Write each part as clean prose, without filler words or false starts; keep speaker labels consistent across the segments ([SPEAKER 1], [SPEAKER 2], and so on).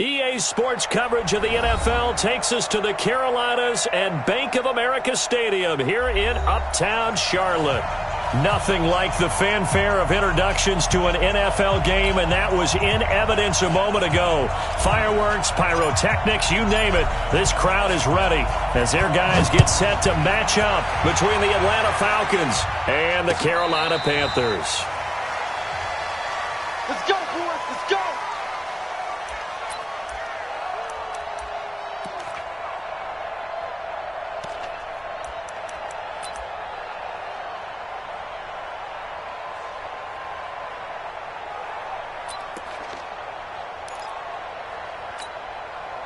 [SPEAKER 1] EA Sports coverage of the NFL takes us to the Carolinas and Bank of America Stadium here in Uptown Charlotte. Nothing like the fanfare of introductions to an NFL game, and that was in evidence a moment ago. Fireworks, pyrotechnics, you name it. This crowd is ready as their guys get set to match up between the Atlanta Falcons and the Carolina Panthers.
[SPEAKER 2] Let's go, boys. Let's go.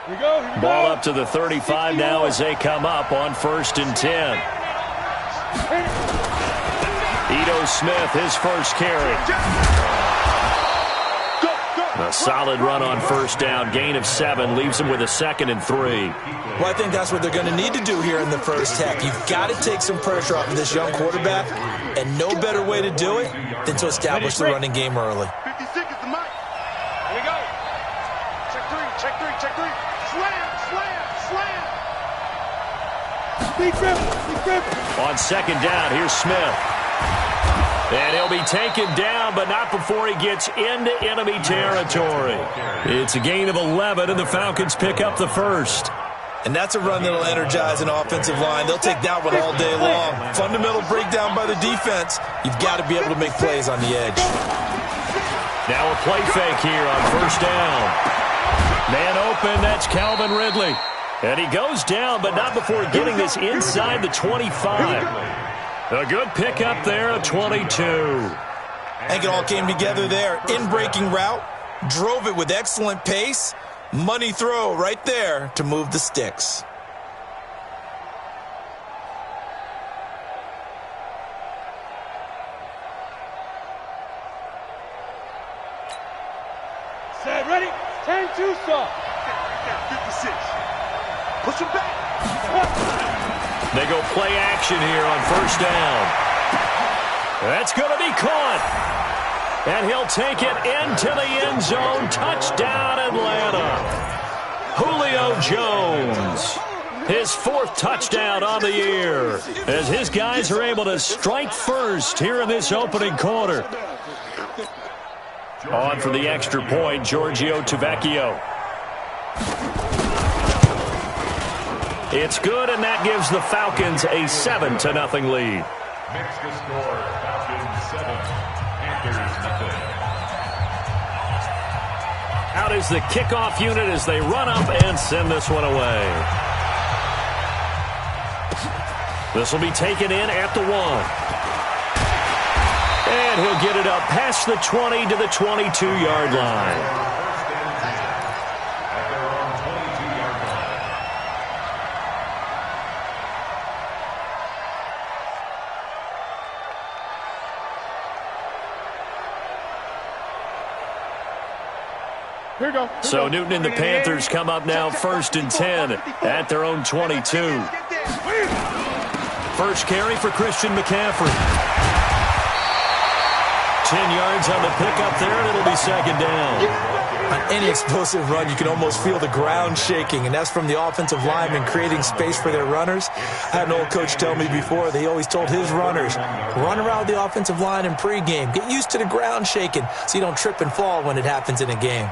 [SPEAKER 3] Here we go.
[SPEAKER 1] Ball up to the 35 now as they come up on 1st and 10. Ito Smith, his first carry. A solid run on 1st down. Gain of 7 leaves him with a 2nd and 3.
[SPEAKER 4] Well, I think that's what they're going to need to do here in the first half. You've got to take some pressure off of this young quarterback, and no better way to do it than to establish the running game early.
[SPEAKER 2] 56 is the mic. Here we go. Check three. Slam.
[SPEAKER 3] Big rip.
[SPEAKER 1] On 2nd down, here's Smith. And he'll be taken down, but not before he gets into enemy territory. It's a gain of 11, and the Falcons pick up the first.
[SPEAKER 4] And that's a run that'll energize an offensive line. They'll take that one all day long. Fundamental breakdown by the defense. You've got to be able to make plays on the edge.
[SPEAKER 1] Now a play fake here on 1st down. Man open, that's Calvin Ridley. And he goes down, but not before getting this inside the 25. A good pickup there at 22.
[SPEAKER 4] I think it all came together there. In-breaking route, drove it with excellent pace. Money throw right there to move the sticks.
[SPEAKER 3] Set, ready? 10-2 stop.
[SPEAKER 2] 56. Push him back.
[SPEAKER 1] They go play action here on 1st down. That's going to be caught. And he'll take it into the end zone. Touchdown, Atlanta. Julio Jones. His 4th touchdown on the year as his guys are able to strike first here in this opening quarter. On for the extra point, Giorgio Tavecchio. It's good, and that gives the Falcons a 7-0 lead.
[SPEAKER 5] Makes the score Falcons 7, Panthers nothing.
[SPEAKER 1] Out is the kickoff unit as they run up and send this one away. This will be taken in at the 1. And he'll get it up past the 20 to the 22-yard line.
[SPEAKER 3] Here we go.
[SPEAKER 1] So Newton and the Panthers come up now 1st and 10 at their own 22. First carry for Christian McCaffrey. 10 yards on the pickup there, and it'll be 2nd down.
[SPEAKER 4] On any explosive run, you can almost feel the ground shaking, and that's from the offensive linemen creating space for their runners. I had an old coach tell me before, they always told his runners, run around the offensive line in pregame. Get used to the ground shaking so you don't trip and fall when it happens in a game.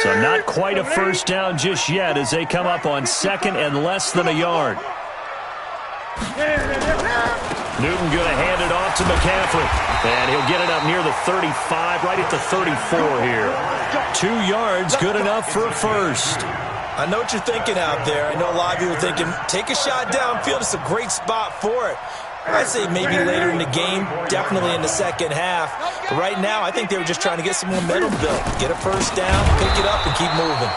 [SPEAKER 1] So not quite a first down just yet as they come up on 2nd and less than a yard. Newton going to hand it off to McCaffrey. And he'll get it up near the 35, right at the 34 here. 2 yards, good enough for a first.
[SPEAKER 4] I know what you're thinking out there. I know a lot of you are thinking, take a shot downfield. It's a great spot for it. I'd say maybe later in the game, definitely in the second half. But right now, I think they were just trying to get some momentum built. Get a first down, pick it up, and keep moving.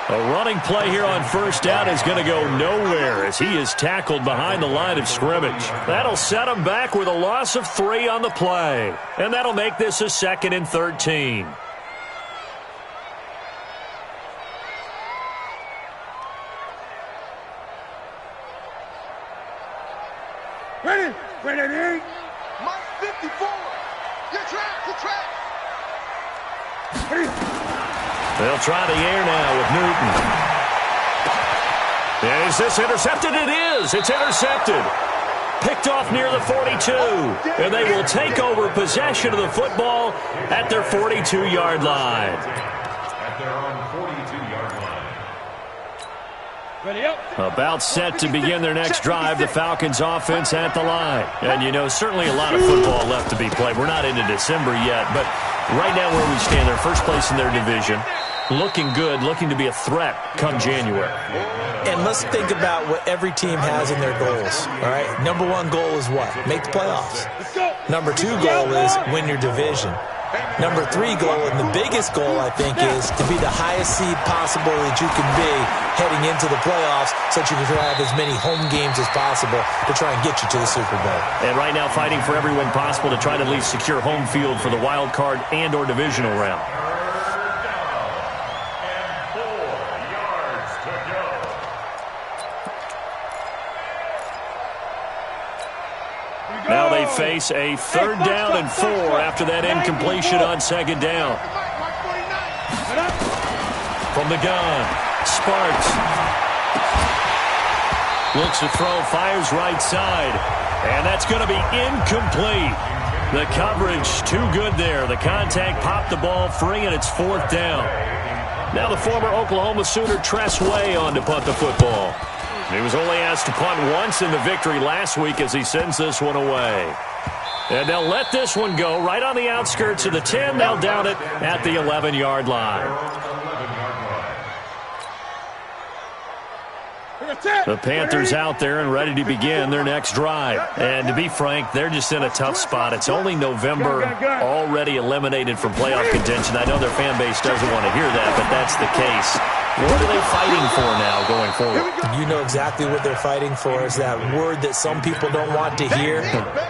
[SPEAKER 1] A running play here on 1st down is going to go nowhere as he is tackled behind the line of scrimmage. That'll set him back with a loss of 3 on the play. And that'll make this a 2nd and 13.
[SPEAKER 3] Ready?
[SPEAKER 2] MOFS54. You're trapped. You're trapped.
[SPEAKER 1] They'll try the air now with Newton. Is this intercepted? It is. It's intercepted. Picked off near the 42. And they will take over possession of the football at their 42-yard line.
[SPEAKER 5] At their own 42-yard line.
[SPEAKER 3] Ready up.
[SPEAKER 1] About set to begin their next drive, the Falcons offense at the line. And, you know, certainly a lot of football left to be played. We're not into December yet, but right now where we stand, they're first place in their division. Looking good, looking to be a threat come January.
[SPEAKER 4] And let's think about what every team has in their goals, all right? Number one goal is what? Make the playoffs. Number two goal is win your division. Number three goal, and the biggest goal, I think, is to be the highest seed possible that you can be heading into the playoffs so that you can have as many home games as possible to try and get you to the Super Bowl.
[SPEAKER 1] And right now fighting for every win possible to try to at least secure home field for the wild card and or divisional round. Now they face a 3rd down and 4 after that incompletion on 2nd down. From the gun, Sparks. Looks to throw, fires right side. And that's going to be incomplete. The coverage too good there. The contact popped the ball free, and it's 4th down. Now the former Oklahoma Sooner Tress Way on to punt the football. He was only asked to punt once in the victory last week as he sends this one away. And they'll let this one go right on the outskirts of the 10. They'll down it at the 11-yard line. The Panthers out there and ready to begin their next drive. And to be frank, they're just in a tough spot. It's only November, already eliminated from playoff contention. I know their fan base doesn't want to hear that, but that's the case. What are they fighting for now going forward?
[SPEAKER 4] You know exactly what they're fighting for is that word that some people don't want to hear,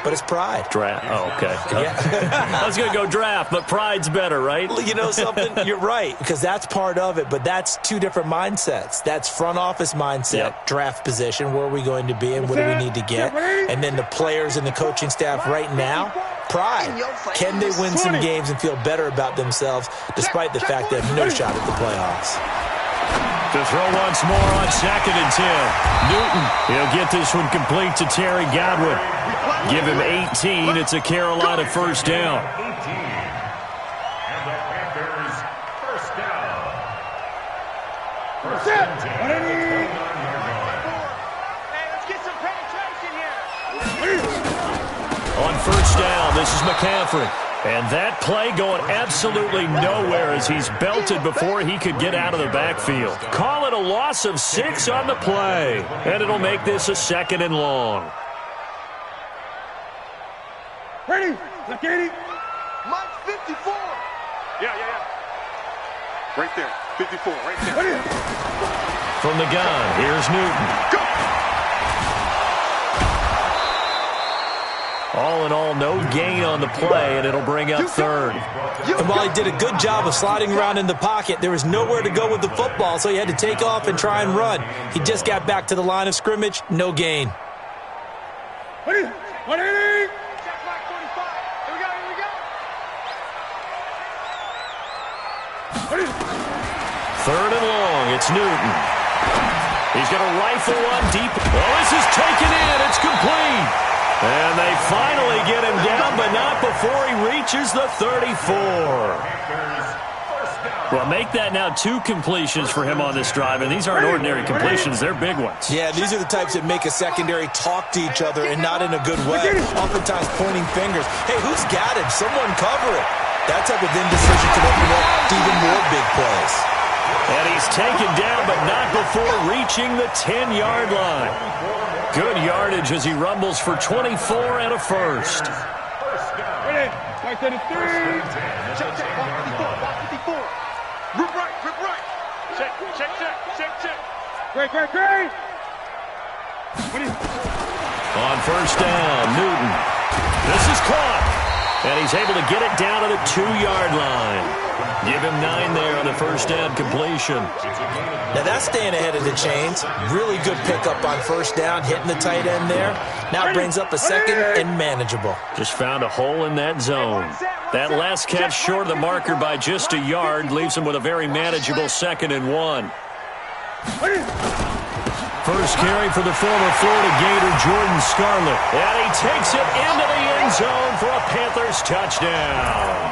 [SPEAKER 4] but it's pride.
[SPEAKER 1] Draft. Oh, okay.
[SPEAKER 4] Yeah.
[SPEAKER 1] I was going to go draft, but pride's better, right?
[SPEAKER 4] You know something? You're right, because that's part of it, but that's two different mindsets. That's front office mindset, draft position, where are we going to be and what do we need to get? And then the players and the coaching staff right now, pride. Can they win some games and feel better about themselves despite the fact they have no shot at the playoffs?
[SPEAKER 1] To throw once more on 2nd and 10. Newton, he'll get this one complete to Terry Godwin. Give him 18. It's a Carolina 1st down.
[SPEAKER 5] 18. And the Panthers 1st down. 1st and 10.
[SPEAKER 2] Hey, let's get some penetration here.
[SPEAKER 1] On 1st down, this is McCaffrey. And that play going absolutely nowhere as he's belted before he could get out of the backfield. Call it a loss of 6 on the play. And it'll make this a 2nd and long.
[SPEAKER 3] Ready? Look at it.
[SPEAKER 2] MOFS54. Yeah. Right there. 54, right there.
[SPEAKER 3] Ready?
[SPEAKER 1] From the gun, here's Newton.
[SPEAKER 2] Go.
[SPEAKER 1] All in all, no gain on the play, and it'll bring up 3rd.
[SPEAKER 4] And while he did a good job of sliding around in the pocket, there was nowhere to go with the football, so he had to take off and try and run. He just got back to the line of scrimmage, no gain.
[SPEAKER 3] Ready? 180.
[SPEAKER 2] Check mark 45. Here we go.
[SPEAKER 3] Ready?
[SPEAKER 1] 3rd and long, it's Newton. He's going to rifle one deep. Oh, this is taken in. It's complete. And they finally get him down, but not before he reaches the 34. Well, make that now 2 completions for him on this drive, and these aren't ordinary completions. They're big ones.
[SPEAKER 4] Yeah, these are the types that make a secondary talk to each other and not in a good way, oftentimes pointing fingers. Hey, who's got him? Someone cover it. That type of indecision can open up even more big plays.
[SPEAKER 1] And he's taken down, but not before reaching the 10-yard line. Good yardage as he rumbles for 24 and a 1st.
[SPEAKER 3] Ready? 33.
[SPEAKER 2] Check. 54. Rip right. Check.
[SPEAKER 3] Great. Ready?
[SPEAKER 1] On 1st down, Newton. This is caught. And he's able to get it down to the 2-yard line. Give him 9 there on the 1st down completion.
[SPEAKER 4] Now that's staying ahead of the chains. Really good pickup on first down, hitting the tight end there. Now it brings up a second and manageable.
[SPEAKER 1] Just found a hole in that zone. That last catch short of the marker by just a yard leaves him with a very manageable 2nd and 1. First carry for the former Florida Gator, Jordan Scarlett. And he takes it into the end zone for a Panthers touchdown.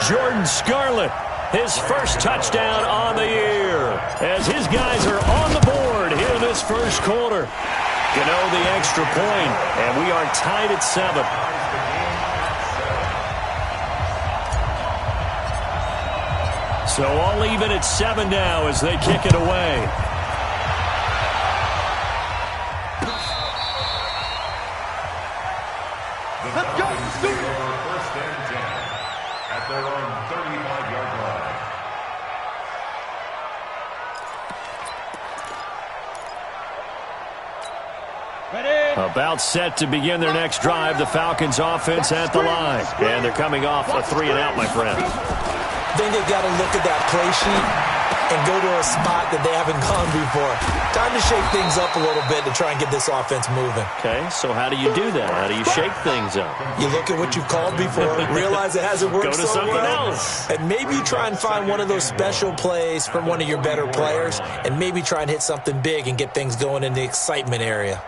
[SPEAKER 1] Jordan Scarlett, his first touchdown on the year, as his guys are on the board here in this first quarter. Gano the extra point, and we are tied at 7. So all even at 7 now as they kick it away.
[SPEAKER 2] Let's go.
[SPEAKER 5] First and 10 at their own 35-yard line.
[SPEAKER 1] About set to begin their next drive, the Falcons offense at the line. And they're coming off a 3-and-out, my friend.
[SPEAKER 4] I think they've got to look at that play sheet and go to a spot that they haven't gone before. Time to shake things up a little bit to try and get this offense moving.
[SPEAKER 1] Okay, so how do you do that? How do you shake things up?
[SPEAKER 4] You look at what you've called before, realize it hasn't worked
[SPEAKER 1] Go to
[SPEAKER 4] so
[SPEAKER 1] something
[SPEAKER 4] well,
[SPEAKER 1] else.
[SPEAKER 4] and maybe you try and find one of those special plays from one of your better players, and maybe try and hit something big and get things going in the excitement area.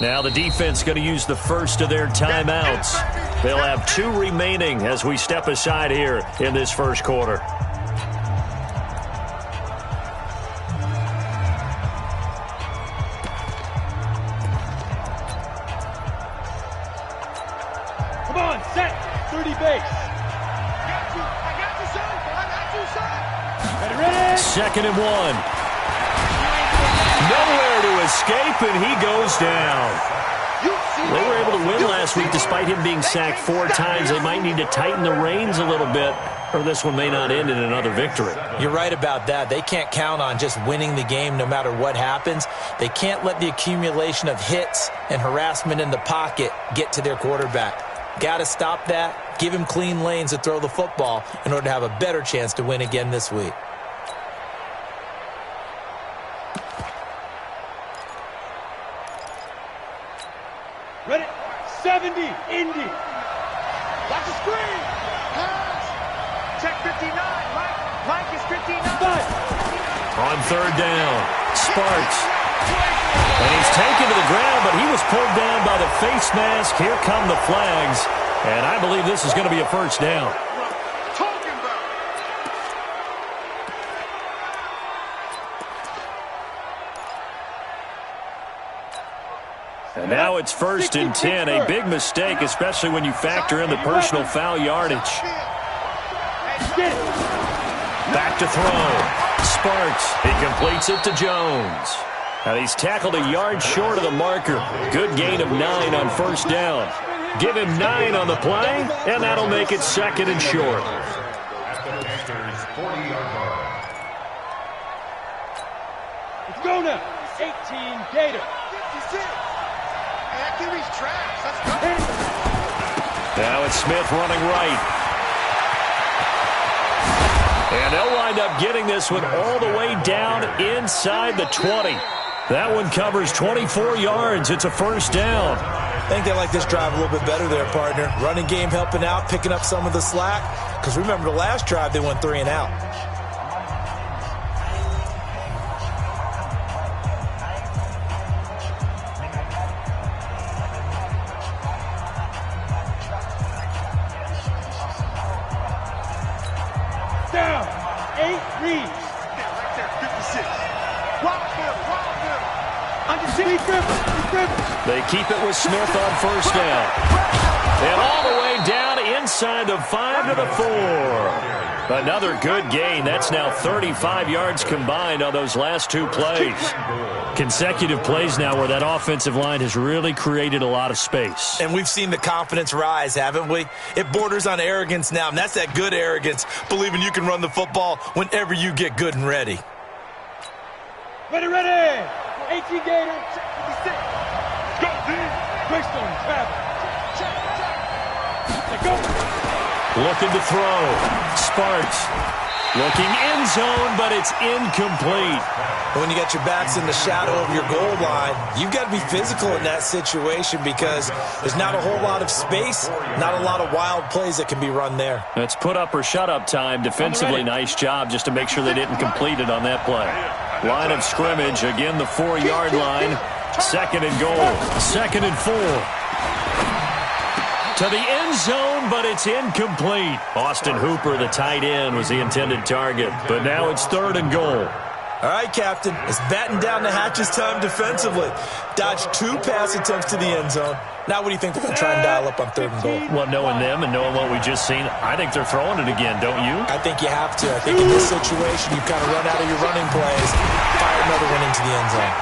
[SPEAKER 1] Now the defense going to use the first of their timeouts. They'll have 2 remaining as we step aside here in this first quarter.
[SPEAKER 3] Come on, set. 30 base.
[SPEAKER 2] I got you, son.
[SPEAKER 3] Ready?
[SPEAKER 1] 2nd and 1. Nowhere to escape, and he goes down. They were able to win last week despite him being sacked 4 times. They might need to tighten the reins a little bit, or this one may not end in another victory.
[SPEAKER 4] You're right about that. They can't count on just winning the game no matter what happens. They can't let the accumulation of hits and harassment in the pocket get to their quarterback. Got to stop that, give him clean lanes to throw the football in order to have a better chance to win again this week.
[SPEAKER 3] Ready? 70, Indy.
[SPEAKER 2] Watch the screen. Pass. Check 59. Mike is 59.
[SPEAKER 1] On 3rd down, Sparks. And he's taken to the ground, but he was pulled down by the face mask. Here come the flags. And I believe this is going to be a first down. And now it's 1st and 10. A big mistake, especially when you factor in the personal foul yardage. Back to throw. Sparks. He completes it to Jones. And he's tackled a yard short of the marker. Good gain of 9 on first down. Give him 9 on the play, and that'll make it 2nd and short.
[SPEAKER 5] At the Panthers' 40-yard line.
[SPEAKER 3] Let's go now. 18, Gator.
[SPEAKER 2] 56. That can reach trash. Let's go.
[SPEAKER 1] Now it's Smith running right. And they'll wind up getting this one all the way down inside the 20. That one covers 24 yards. It's a first down.
[SPEAKER 4] I think they like this drive a little bit better there, partner. Running game helping out, picking up some of the slack. Because remember, the last drive, they went 3 and out.
[SPEAKER 3] Down. 8 reads.
[SPEAKER 2] Yeah, right there. 56. Wild Bill. Under
[SPEAKER 1] They keep it with Smith on first down. And all the way down inside the 5 to the 4. Another good gain. That's now 35 yards combined on those last 2 plays. Consecutive plays now where that offensive line has really created a lot of space.
[SPEAKER 4] And we've seen the confidence rise, haven't we? It borders on arrogance now, and that's that good arrogance, believing you can run the football whenever you get good and ready.
[SPEAKER 3] Ready. 18 Gator. 56.
[SPEAKER 2] Go, D.
[SPEAKER 3] Greystone, travel.
[SPEAKER 1] Looking to throw. Sparks. Looking end zone, but it's incomplete.
[SPEAKER 4] When you got your backs in the shadow of your goal line, you've got to be physical in that situation because there's not a whole lot of space, not a lot of wild plays that can be run there.
[SPEAKER 1] That's put up or shut up time. Defensively, nice job just to make sure they didn't complete it on that play. Line of scrimmage, again the 4-yard line. Second and goal. Second and 4. To the end zone, but it's incomplete. Austin Hooper, the tight end, was the intended target. But now it's third and goal.
[SPEAKER 4] All right, Captain. It's batten down the hatches time defensively. Dodged 2 pass attempts to the end zone. Now what do you think they're going to try and dial up on third and goal?
[SPEAKER 1] Well, knowing them and knowing what we just seen, I think they're throwing it again, don't you?
[SPEAKER 4] I think you have to. I think in this situation, you kind of run out of your running plays, fire another one into the end zone.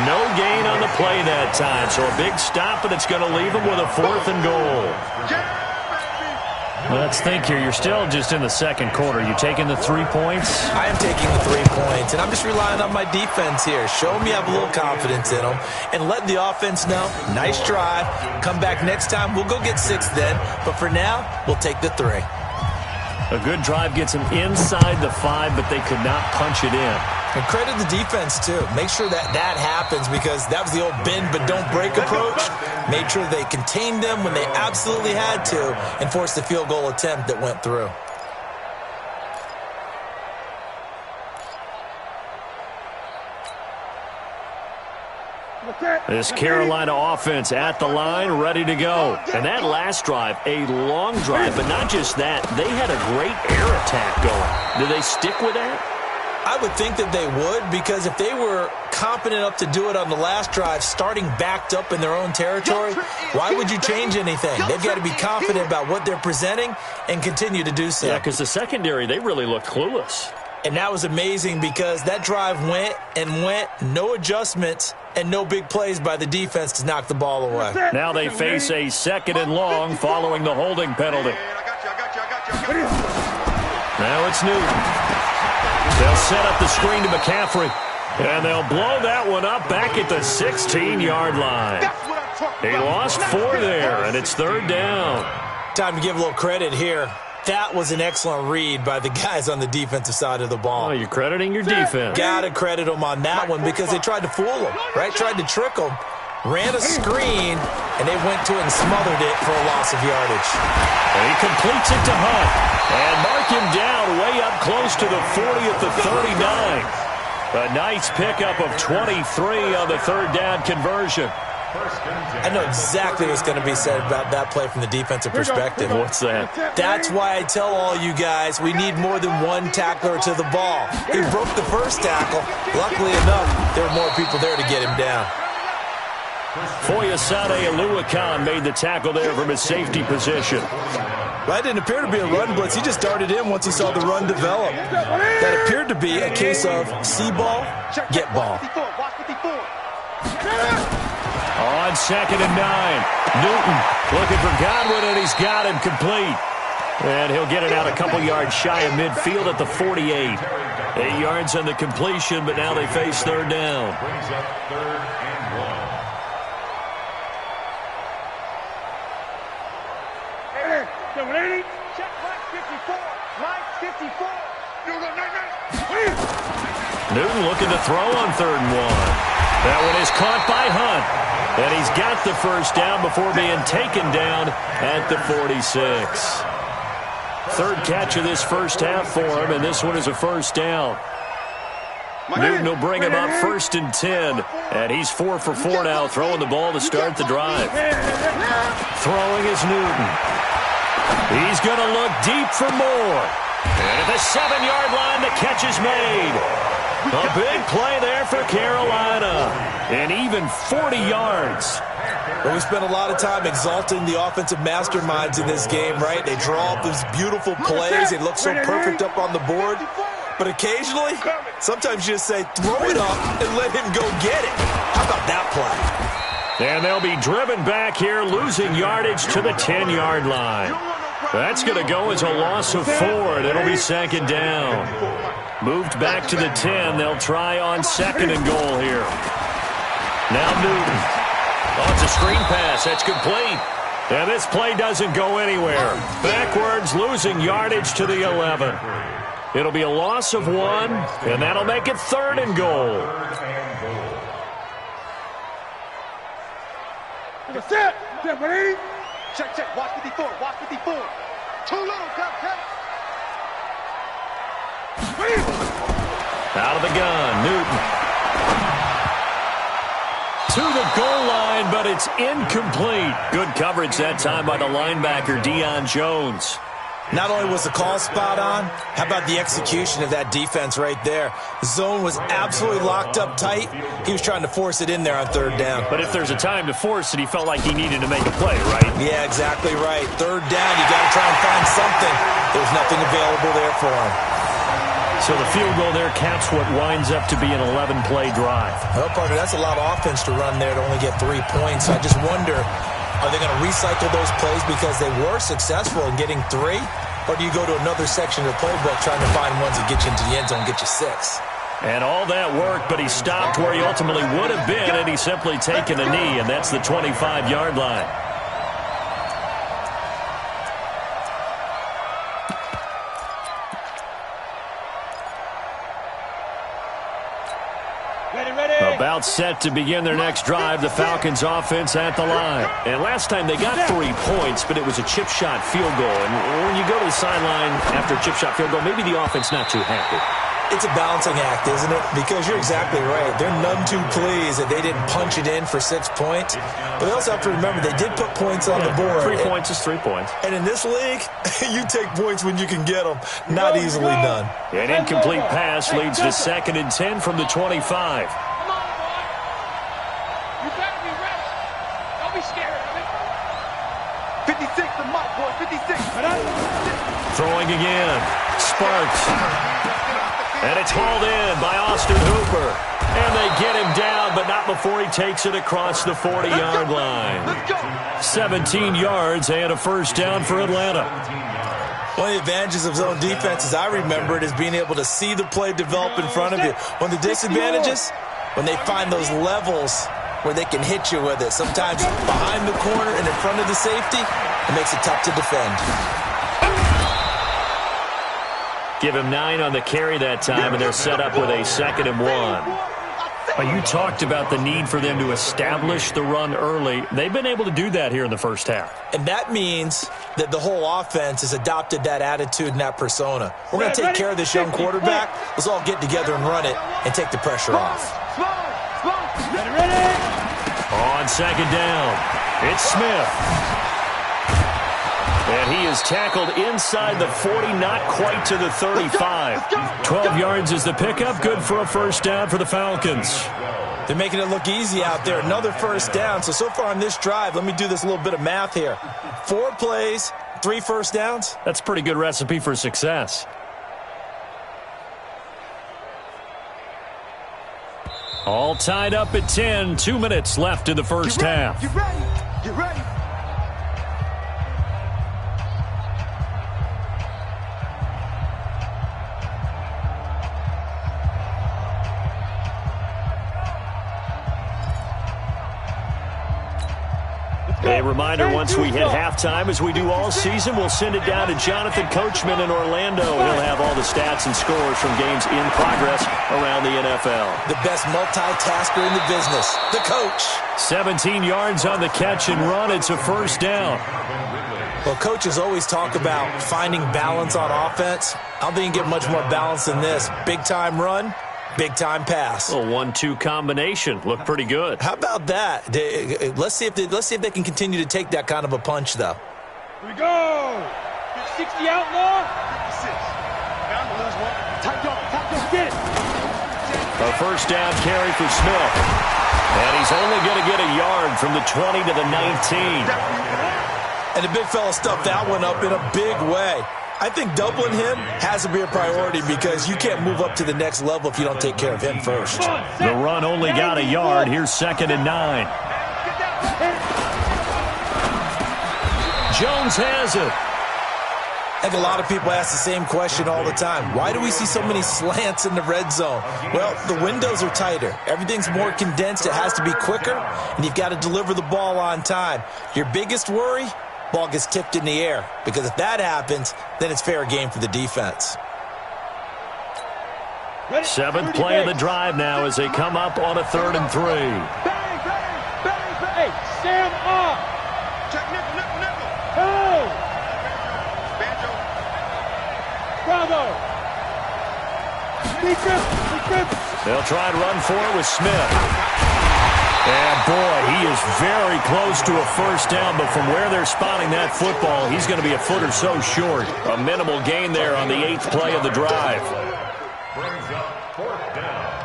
[SPEAKER 1] No gain on the play that time, so a big stop, and it's going to leave them with a fourth and goal. Let's think here. You're still just in the second quarter. You taking the 3 points?
[SPEAKER 4] I am taking the 3 points, and I'm just relying on my defense here. Show them you have a little confidence in them, and let the offense know, nice drive. Come back next time. We'll go get 6 then, but for now, we'll take the 3.
[SPEAKER 1] A good drive gets them inside the 5, but they could not punch it in.
[SPEAKER 4] And credit the defense, too. Make sure that happens because that was the old bend but don't break approach. Made sure they contained them when they absolutely had to and forced the field goal attempt that went through.
[SPEAKER 1] This Carolina offense at the line, ready to go. And that last drive, a long drive, but not just that. They had a great air attack going. Do they stick with that?
[SPEAKER 4] I would think that they would because if they were competent enough to do it on the last drive, starting backed up in their own territory, why would you change anything? They've got to be confident about what they're presenting and continue to do so.
[SPEAKER 1] Yeah, because the secondary, they really looked clueless.
[SPEAKER 4] And that was amazing because that drive went and went, no adjustments, and no big plays by the defense to knock the ball away.
[SPEAKER 1] Now they face a second and long following the holding penalty. Now it's Newton. They'll set up the screen to McCaffrey. And they'll blow that one up back at the 16-yard line. He lost 4 there, and it's third down.
[SPEAKER 4] Time to give a little credit here. That was an excellent read by the guys on the defensive side of the ball.
[SPEAKER 1] Oh, you're crediting your defense.
[SPEAKER 4] Got to credit them on that one because they tried to fool them, right? Tried to trick them, ran a screen, and they went to it and smothered it for a loss of yardage.
[SPEAKER 1] And he completes it to Hunt. And mark him down way up close to the 40 at the 39. A nice pickup of 23 on the third down conversion.
[SPEAKER 4] I know exactly what's going to be said about that play from the defensive perspective.
[SPEAKER 1] What's that?
[SPEAKER 4] That's why I tell all you guys we need more than one tackler to the ball. He broke the first tackle. Luckily enough, there were more people there to get him down.
[SPEAKER 1] Foyesade Oluwakan made the tackle there from his safety position.
[SPEAKER 4] That didn't appear to be a run blitz. He just darted in once he saw the run develop. That appeared to be a case of see ball, get ball.
[SPEAKER 1] On second and 9, Newton looking for Godwin, and he's got him complete. And he'll get it out a couple yards shy of midfield at the 48. 8 yards on the completion, but now they face third down.
[SPEAKER 5] Brings up third and 1.
[SPEAKER 2] Check line 54. Line 54.
[SPEAKER 1] Newton looking to throw on third and 1. That one is caught by Hunt. And he's got the first down before being taken down at the 46. Third catch of this first half for him, and this one is a first down. Newton will bring him up first and 10. And he's 4 for 4 now, throwing the ball to start the drive. Throwing is Newton. He's going to look deep for more. And at the 7-yard line, the catch is made. A big play there for Carolina. And even 40 yards.
[SPEAKER 4] Well, we spent a lot of time exalting the offensive masterminds in this game, right? They draw up these beautiful plays. They look so perfect up on the board. But occasionally, sometimes you just say, throw it up and let him go get it. How about that play?
[SPEAKER 1] And they'll be driven back here, losing yardage to the 10-yard line. That's going to go as a loss of 4, and it'll be second down. Moved back to the 10. They'll try on second and goal here. Now Newton. Oh, it's a screen pass. That's complete. And this play doesn't go anywhere. Backwards, losing yardage to the 11. It'll be a loss of 1, and that'll make it 3rd and goal.
[SPEAKER 3] Set. Set, ready?
[SPEAKER 2] Check, check. Watch 54. Watch 54. Too little, cut.
[SPEAKER 1] Out of the gun, Newton. To the goal line, but it's incomplete. Good coverage that time by the linebacker, Deion Jones.
[SPEAKER 4] Not only was the call spot on, how about the execution of that defense right there? The zone was absolutely locked up tight. He was trying to force it in there on 3rd down.
[SPEAKER 1] But if there's a time to force it, he felt like he needed to make a play, right?
[SPEAKER 4] Yeah, exactly right. 3rd down, you got to try and find something. There's nothing available there for him.
[SPEAKER 1] So the field goal there caps what winds up to be an 11-play drive.
[SPEAKER 4] Well, partner, that's a lot of offense to run there to only get 3 points. So I just wonder, are they going to recycle those plays because they were successful in getting 3? Or do you go to another section of the playbook trying to find ones that get you into the end zone and get you 6?
[SPEAKER 1] And all that worked, but he stopped where he ultimately would have been, and he's simply taken a knee, and that's the 25-yard line. About set to begin their next drive, the Falcons offense at the line. And last time they got 3 points, but it was a chip shot field goal. And when you go to the sideline after a chip shot field goal, maybe the offense not too happy.
[SPEAKER 4] It's a balancing act, isn't it? Because you're exactly right. They're none too pleased that they didn't punch it in for 6 points. But they also have to remember they did put points on the board.
[SPEAKER 1] 3 points is 3 points.
[SPEAKER 4] And in this league, you take points when you can get them. Not easily done.
[SPEAKER 1] An incomplete pass leads to 2nd and 10 from the 25. Throwing again. Sparks. And it's hauled in by Austin Hooper. And they get him down, but not before he takes it across the 40-yard line. 17 yards and a 1st down for Atlanta.
[SPEAKER 4] One of the advantages of zone defense, as I remember it, is being able to see the play develop in front of you. One of the disadvantages, when they find those levels where they can hit you with it. Sometimes behind the corner and in front of the safety, it makes it tough to defend.
[SPEAKER 1] Give him 9 on the carry that time, and they're set up with a 2nd and 1. You talked about the need for them to establish the run early. They've been able to do that here in the first half.
[SPEAKER 4] And that means that the whole offense has adopted that attitude and that persona. We're going to take care of this young quarterback. Let's all get together and run it and take the pressure off.
[SPEAKER 1] On 2nd down, it's Smith. And he is tackled inside the 40, not quite to the 35. 12 yards is the pickup, good for a 1st down for the Falcons.
[SPEAKER 4] They're making it look easy out there. Another 1st down. So far on this drive, let me do this little bit of math here. 4 plays, 3 1st downs.
[SPEAKER 1] That's a pretty good recipe for success. All tied up at 10. 2 minutes left in the first half.
[SPEAKER 2] Get ready. Get ready.
[SPEAKER 1] A reminder, once we hit halftime, as we do all season, we'll send it down to Jonathan Coachman in Orlando. He'll have all the stats and scores from games in progress around the NFL.
[SPEAKER 4] The best multitasker in the business, the coach.
[SPEAKER 1] 17 yards on the catch and run. It's a 1st down.
[SPEAKER 4] Well, coaches always talk about finding balance on offense. I don't think you can get much more balance than this. Big-time run, big-time pass.
[SPEAKER 1] A 1-2 combination. Looked pretty good.
[SPEAKER 4] How about that? Let's see if they can continue to take that kind of a punch, though.
[SPEAKER 3] Here we go. 60 outlaw.
[SPEAKER 2] 56. Down to lose 1. Tight dog.
[SPEAKER 3] Get it.
[SPEAKER 1] A 1st down carry for Smith. And he's only going to get a yard from the 20 to the 19.
[SPEAKER 4] And the big fella stuffed that one up in a big way. I think doubling him has to be a priority because you can't move up to the next level if you don't take care of him first.
[SPEAKER 1] The run only got a yard. Here's 2nd and 9. Jones has it.
[SPEAKER 4] I think a lot of people ask the same question all the time. Why do we see so many slants in the red zone? Well, the windows are tighter. Everything's more condensed. It has to be quicker, and you've got to deliver the ball on time. Your biggest worry, ball gets tipped in the air, because if that happens, then it's fair game for the defense.
[SPEAKER 1] Seventh play of the drive now as they come up on a 3rd and 3.
[SPEAKER 3] Bang, bang, bang, bang. Stand up.
[SPEAKER 2] Check nickel.
[SPEAKER 3] Hey.
[SPEAKER 2] Banjo.
[SPEAKER 3] Bravo. Defense.
[SPEAKER 1] They'll try and run for it with Smith. And, boy, he is very close to a first down, but from where they're spotting that football, he's going to be a foot or so short. A minimal gain there on the 8th play of the drive.
[SPEAKER 5] Brings up 4th down.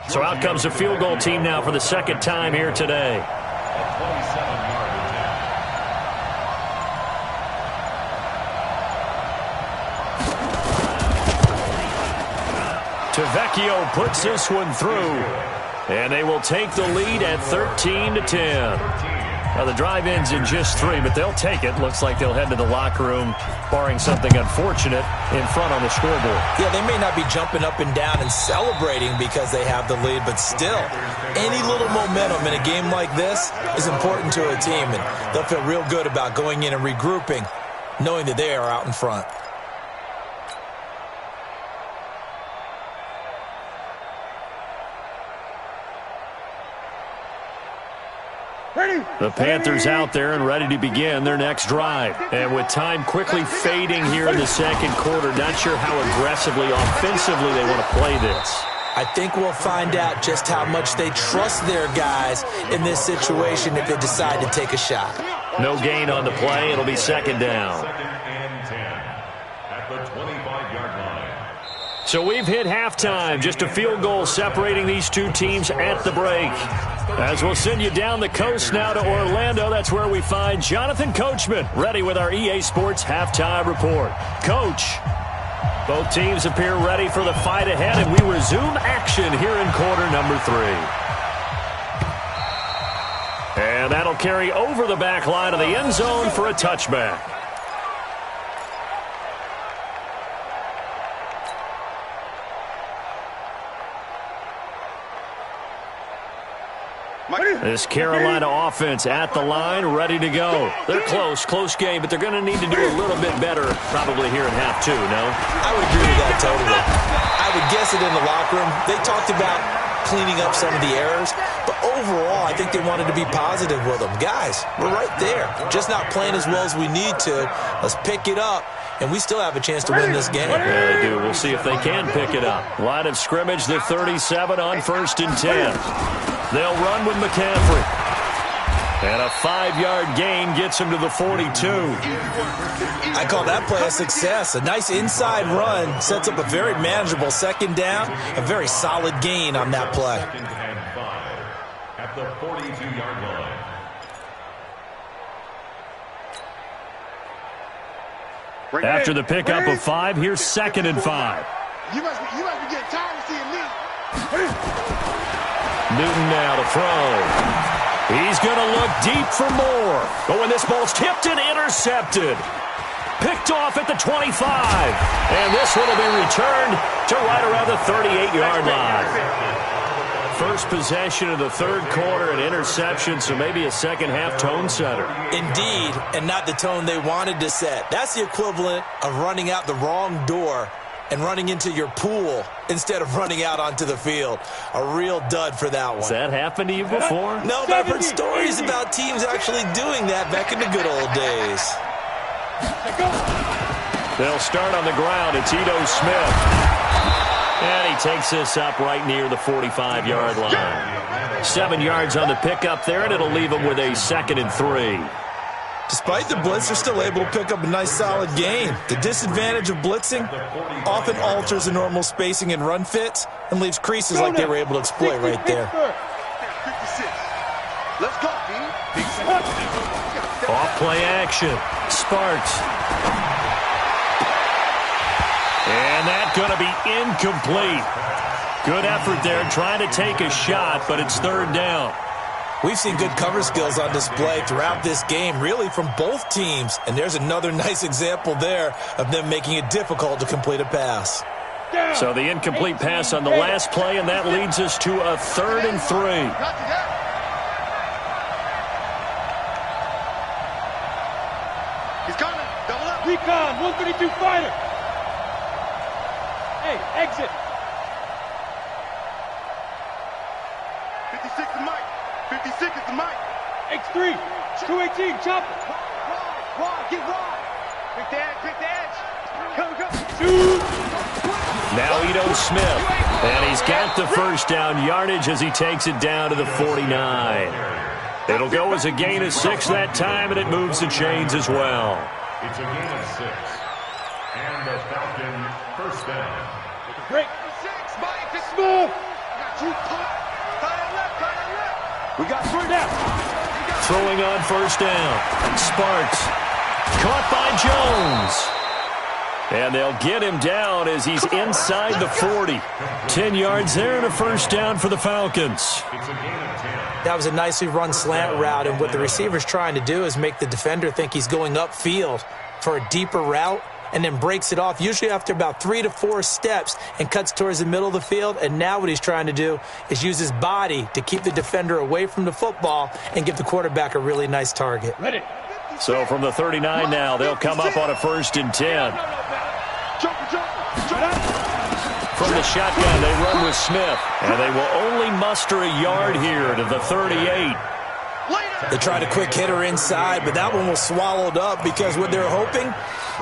[SPEAKER 1] So out comes the field goal team now for the second time here today.
[SPEAKER 5] A 27-yard attempt.
[SPEAKER 1] Tavecchio puts this one through, and they will take the lead at 13-10. Now the drive ends in just 3, but they'll take it. Looks like they'll head to the locker room, barring something unfortunate, in front on the scoreboard.
[SPEAKER 4] Yeah, they may not be jumping up and down and celebrating because they have the lead, but still, any little momentum in a game like this is important to a team, and they'll feel real good about going in and regrouping, knowing that they are out in front.
[SPEAKER 1] The Panthers out there and ready to begin their next drive. And with time quickly fading here in the second quarter, not sure how aggressively, offensively they want to play this.
[SPEAKER 4] I think we'll find out just how much they trust their guys in this situation if they decide to take a shot.
[SPEAKER 1] No gain on the play. It'll be second down.
[SPEAKER 5] 2nd and 10 at the 25-yard line.
[SPEAKER 1] So we've hit halftime. Just a field goal separating these two teams at the break. As we'll send you down the coast now to Orlando, that's where we find Jonathan Coachman, ready with our EA Sports Halftime Report. Coach, both teams appear ready for the fight ahead, and we resume action here in quarter number 3. And that'll carry over the back line of the end zone for a touchback. This Carolina offense at the line, ready to go. They're close game, but they're going to need to do a little bit better probably here in half 2, no?
[SPEAKER 4] I would agree with that totally. I would guess it in the locker room. They talked about cleaning up some of the errors, but overall, I think they wanted to be positive with them. Guys, we're right there. Just not playing as well as we need to. Let's pick it up, and we still have a chance to win this game.
[SPEAKER 1] Yeah, they do. We'll see if they can pick it up. Line of scrimmage, the 37 on 1st and 10. They'll run with McCaffrey. And a 5-yard gain gets him to the 42.
[SPEAKER 4] I call that play a success. A nice inside run sets up a very manageable second down. A very solid gain on that play.
[SPEAKER 5] 2nd and 5 at the 42-yard line.
[SPEAKER 1] After the pickup of 5, here's 2nd and 5.
[SPEAKER 2] You must be getting tired of seeing me.
[SPEAKER 1] Newton now to throw. He's going to look deep for more. But when this ball's tipped and intercepted. Picked off at the 25. And this one will be returned to right around the 38-yard line. First possession of the 3rd quarter, an interception, so maybe a second-half tone setter.
[SPEAKER 4] Indeed, and not the tone they wanted to set. That's the equivalent of running out the wrong door and running into your pool instead of running out onto the field. A real dud for that one.
[SPEAKER 1] Has that happened to you before?
[SPEAKER 4] No, but I've heard stories about teams actually doing that back in the good old days.
[SPEAKER 1] They'll start on the ground. It's Ito Smith. And he takes this up right near the 45-yard line. 7 yards on the pickup there, and it'll leave them with a 2nd and 3.
[SPEAKER 4] Despite the blitz, they're still able to pick up a nice solid gain. The disadvantage of blitzing often alters the normal spacing and run fits and leaves creases like they were able to exploit right there.
[SPEAKER 2] Let's go, B.
[SPEAKER 1] Off play action. Sparks. And that's going to be incomplete. Good effort there trying to take a shot, but it's third down.
[SPEAKER 4] We've seen good cover skills on display throughout this game, really from both teams. And there's another nice example there of them making it difficult to complete a pass.
[SPEAKER 1] So the incomplete pass on the last play, and that leads us to a 3rd and 3.
[SPEAKER 2] He's coming. Double up.
[SPEAKER 3] Recon, 132 fighter. Hey, exit.
[SPEAKER 2] 56 is Mike. 56 is the Mike.
[SPEAKER 3] X3, 218, chopper.
[SPEAKER 2] Wide, get wide. Pick the edge, pick the edge. Come.
[SPEAKER 1] Now Ito Smith, and he's got the first down yardage as he takes it down to the 49. It'll go as a gain of 6 that time, and it moves the chains as well.
[SPEAKER 5] It's a gain of 6. And the Falcons first down.
[SPEAKER 3] Break.
[SPEAKER 2] 6, Mike. It's
[SPEAKER 3] Smith.
[SPEAKER 2] got you. Tight left.
[SPEAKER 3] We got 3 down.
[SPEAKER 1] Throwing on first down. Sparks. Caught by Jones. And they'll get him down as he's inside the 40. 10 yards there and a first down for the Falcons.
[SPEAKER 5] It's a gain of 10.
[SPEAKER 4] That was a nicely run slant route, and what the receiver's trying to do is make the defender think he's going upfield for a deeper route and then breaks it off, usually after about 3 to 4 steps, and cuts towards the middle of the field. And now what he's trying to do is use his body to keep the defender away from the football and give the quarterback a really nice target.
[SPEAKER 3] Ready.
[SPEAKER 1] So from the 39 now, they'll come up on a 1st and 10. From the shotgun, they run with Smith, and they will only muster a yard here to the 38.
[SPEAKER 4] They tried a quick hitter inside, but that one was swallowed up because what they're hoping,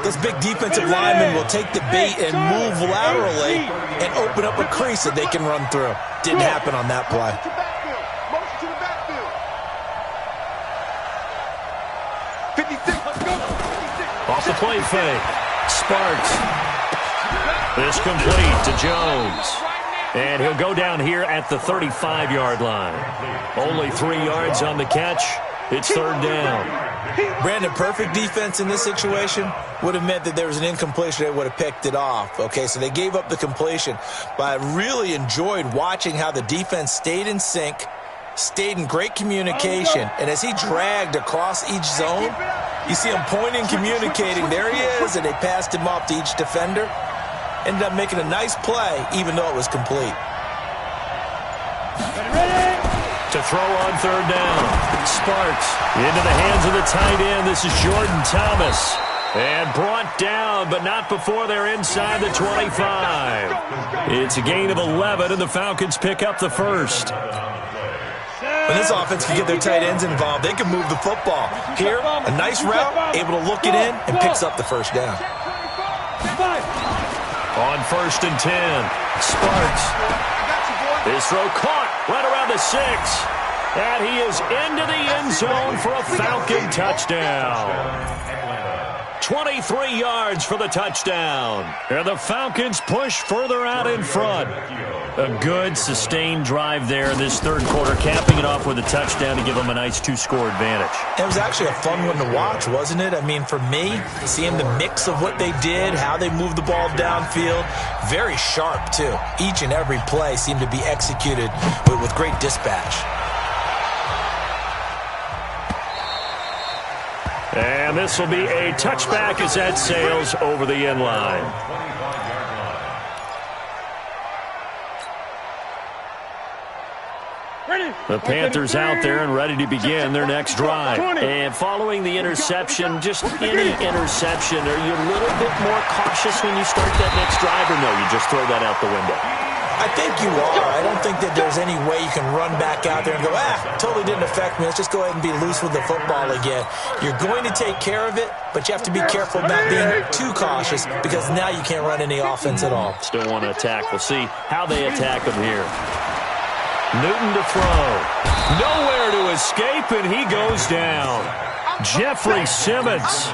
[SPEAKER 4] this big defensive lineman will take the bait and move laterally and open up a crease that they can run through. Didn't happen on that play.
[SPEAKER 2] Motion to the backfield. 56. Let's go. 56.
[SPEAKER 1] Off the play fake. Sparks. This complete to Jones. And he'll go down here at the 35-yard line. Only 3 yards on the catch. It's third down.
[SPEAKER 4] Brandon, perfect defense in this situation would have meant that there was an incompletion. They would have picked it off. Okay, so they gave up the completion. But I really enjoyed watching how the defense stayed in sync, stayed in great communication, and as he dragged across each zone, you see him pointing, communicating. There he is, and they passed him off to each defender. Ended up making a nice play, even though it was complete.
[SPEAKER 3] Ready.
[SPEAKER 1] To throw on third down. Sparks into the hands of the tight end. This is Jordan Thomas. And brought down, but not before they're inside the 25. It's a gain of 11, and the Falcons pick up the first.
[SPEAKER 4] When this offense can get their tight ends involved, they can move the football. Here, a nice route, able to look it in, and picks up the first down.
[SPEAKER 1] On 1st and 10, Sparks. His throw caught right around the 6. And he is into the end zone for a Falcon touchdown. 23 yards for the touchdown. And the Falcons push further out in front. A good, sustained drive there in this third quarter, capping it off with a touchdown to give them a nice 2-score advantage.
[SPEAKER 4] It was actually a fun one to watch, wasn't it? I mean, for me, seeing the mix of what they did, how they moved the ball downfield, very sharp, too. Each and every play seemed to be executed with great dispatch.
[SPEAKER 1] And this will be a touchback as that sails over the end line. The Panthers out there and ready to begin their next drive. And following the interception, just any interception, are you a little bit more cautious when you start that next drive, or no, you just throw that out the window?
[SPEAKER 4] I think you are. I don't think that there's any way you can run back out there and go, totally didn't affect me. Let's just go ahead and be loose with the football again. You're going to take care of it, but you have to be careful about being too cautious because now you can't run any offense at all.
[SPEAKER 1] Still want to attack. We'll see how they attack him here. Newton to throw. Nowhere to escape, and he goes down. Jeffrey Simmons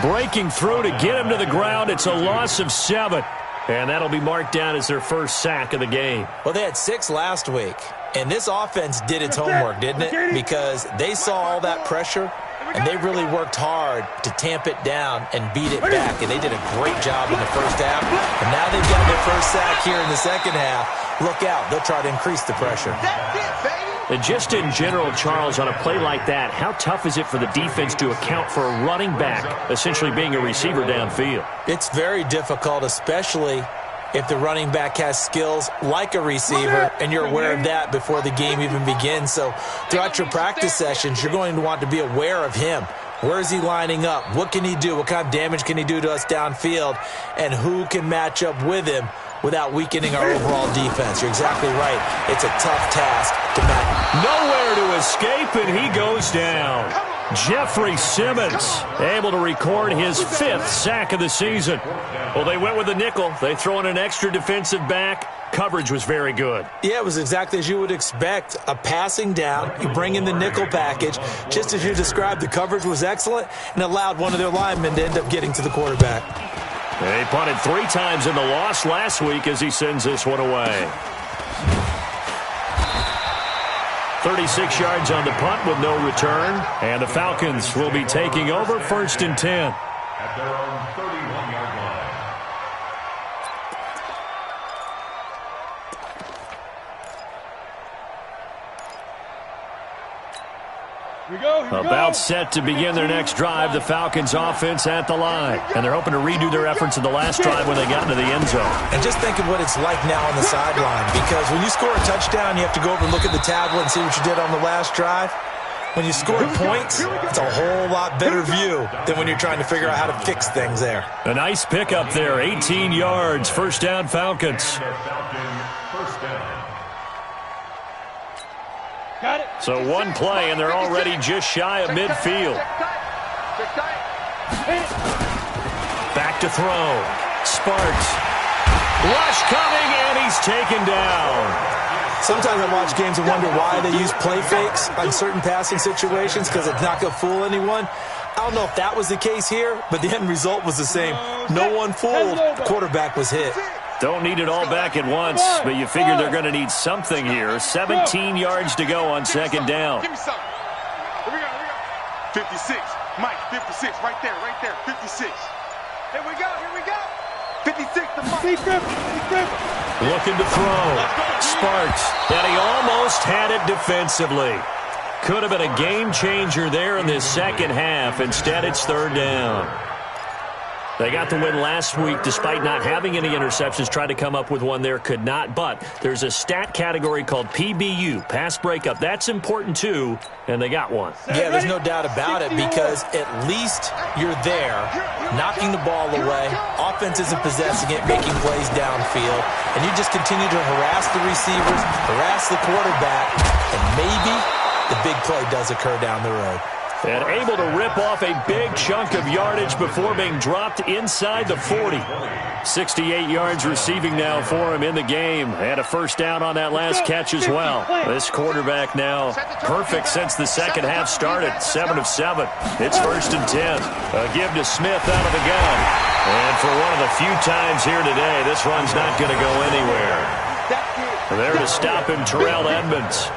[SPEAKER 1] breaking through to get him to the ground. It's a loss of 7. And that'll be marked down as their first sack of the game.
[SPEAKER 4] Well, they had 6 last week, and this offense did its homework, didn't it? Because they saw all that pressure, and they really worked hard to tamp it down and beat it back, and they did a great job in the first half. And now they've got their first sack here in the second half. Look out. They'll try to increase the pressure.
[SPEAKER 1] And just in general, Charles, on a play like that, how tough is it for the defense to account for a running back essentially being a receiver downfield?
[SPEAKER 4] It's very difficult, especially if the running back has skills like a receiver, and you're aware of that before the game even begins. So throughout your practice sessions, you're going to want to be aware of him. Where is he lining up? What can he do? What kind of damage can he do to us downfield? And who can match up with him without weakening our overall defense? You're exactly right. It's a tough task to match.
[SPEAKER 1] Nowhere to escape, and he goes down. Jeffrey Simmons able to record his 5th sack of the season. Well, they went with the nickel. They throw in an extra defensive back. Coverage was very good.
[SPEAKER 4] Yeah, it was exactly as you would expect. A passing down, you bring in the nickel package. Just as you described, the coverage was excellent and allowed one of their linemen to end up getting to the quarterback.
[SPEAKER 1] They punted 3 times in the loss last week as he sends this one away. 36 yards on the punt with no return. And the Falcons will be taking over 1st and 10.
[SPEAKER 5] At their own 31-yard line.
[SPEAKER 1] About set to begin their next drive, the Falcons offense at the line. And they're hoping to redo their efforts in the last drive when they got into the end zone.
[SPEAKER 4] And just think of what it's like now on the sideline, because when you score a touchdown, you have to go over and look at the tablet and see what you did on the last drive. When you score points, it's a whole lot better view than when you're trying to figure out how to fix things there.
[SPEAKER 1] A nice pickup there, 18 yards, 1st down Falcons.
[SPEAKER 3] Got it.
[SPEAKER 1] So one play, and they're already just shy of midfield. Back to throw. Sparks. Rush coming, and he's taken down.
[SPEAKER 4] Sometimes I watch games and wonder why they use play fakes on certain passing situations, because it's not going to fool anyone. I don't know if that was the case here, but the end result was the same. No one fooled. The quarterback was hit.
[SPEAKER 1] Don't need it all back at once, but you figure they're going to need something here. 17 yards to go on 2nd down.
[SPEAKER 2] Give me something. Here we go. 56. Mike, 56. Right there. 56. Here we go. 56 to Mike.
[SPEAKER 1] Looking to throw. Sparks. And he almost had it defensively. Could have been a game changer there in this second half. Instead, it's 3rd down. They got the win last week despite not having any interceptions. Tried to come up with one there, could not. But there's a stat category called PBU, pass breakup. That's important too, and they got one.
[SPEAKER 4] Yeah, there's no doubt about it, because at least you're there, knocking the ball away. Offense isn't possessing it, making plays downfield. And you just continue to harass the receivers, harass the quarterback, and maybe the big play does occur down the road.
[SPEAKER 1] And able to rip off a big chunk of yardage before being dropped inside the 40. 68 yards receiving now for him in the game. And a 1st down on that last catch as well. This quarterback now perfect since the second half started. 7 of 7. It's 1st and 10. A give to Smith out of the gun. And for one of the few times here today, this run's not going to go anywhere. There to stop him, Terrell Edmonds.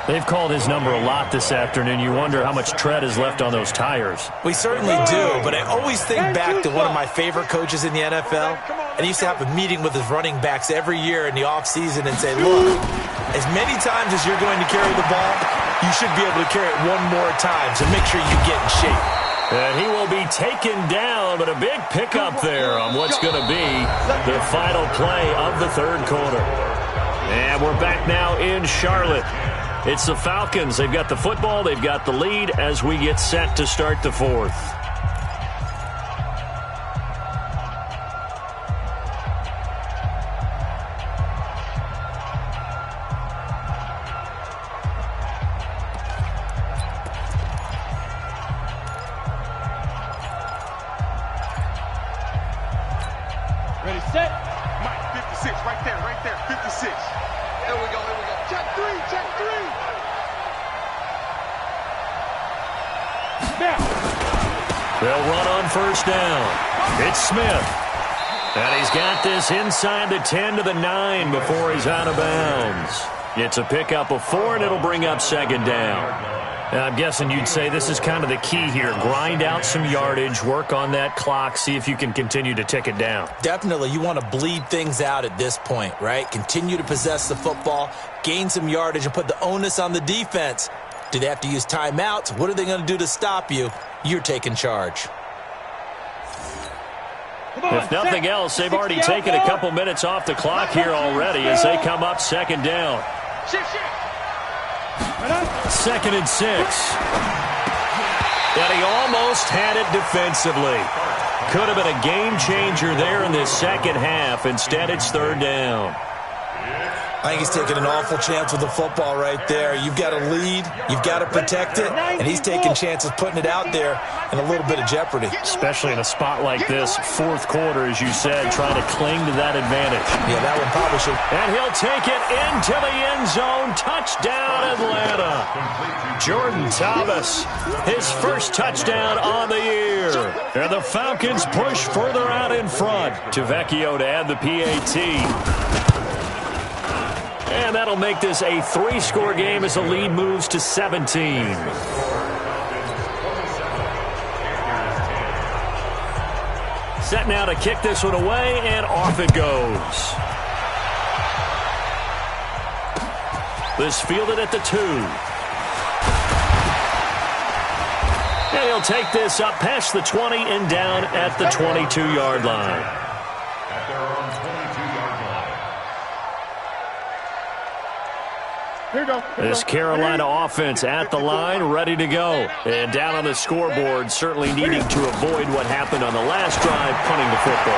[SPEAKER 1] They've called his number a lot this afternoon. You wonder how much tread is left on those tires.
[SPEAKER 4] We certainly do, but I always think back to one of my favorite coaches in the NFL. And he used to have a meeting with his running backs every year in the offseason and say, look, as many times as you're going to carry the ball, you should be able to carry it one more time, so make sure you get in shape.
[SPEAKER 1] And he will be taken down, but a big pickup there on what's going to be the final play of the 3rd quarter. And we're back now in Charlotte. It's the Falcons. They've got the football. They've got the lead as we get set to start the 4th.
[SPEAKER 3] Ready, set.
[SPEAKER 2] Mike, 56. Right there. 56. There we go. Check 3.
[SPEAKER 3] Now.
[SPEAKER 1] They'll run on 1st down. It's Smith. And he's got this inside the 10 to the 9 before he's out of bounds. It's a pickup of 4, and it'll bring up second down. I'm guessing you'd say this is kind of the key here. Grind out some yardage, work on that clock, see if you can continue to tick it down.
[SPEAKER 4] Definitely. You want to bleed things out at this point, right? Continue to possess the football, gain some yardage, and put the onus on the defense. Do they have to use timeouts? What are they going to do to stop you? You're taking charge.
[SPEAKER 1] If nothing else, they've already taken a couple minutes off the clock here already as they come up second down. 2nd and 6. And he almost had it defensively. Could have been a game changer there in this second half. Instead, it's 3rd down.
[SPEAKER 4] I think he's taking an awful chance with the football right there. You've got to lead, you've got to protect it, and he's taking chances putting it out there in a little bit of jeopardy.
[SPEAKER 1] Especially in a spot like this, 4th quarter, as you said, trying to cling to that advantage.
[SPEAKER 4] Yeah, that one probably should.
[SPEAKER 1] And he'll take it into the end zone. Touchdown, Atlanta. Jordan Thomas, his first touchdown on the year. And the Falcons push further out in front. Tavecchio to add the PAT. And that'll make this a 3-score game as the lead moves to 17. Set now to kick this one away, and off it goes. This fielded at the 2. And he'll take this up past the 20 and down at the 22-yard line. This Carolina offense at the line, ready to go. And down on the scoreboard, certainly needing to avoid what happened on the last drive, punting the football.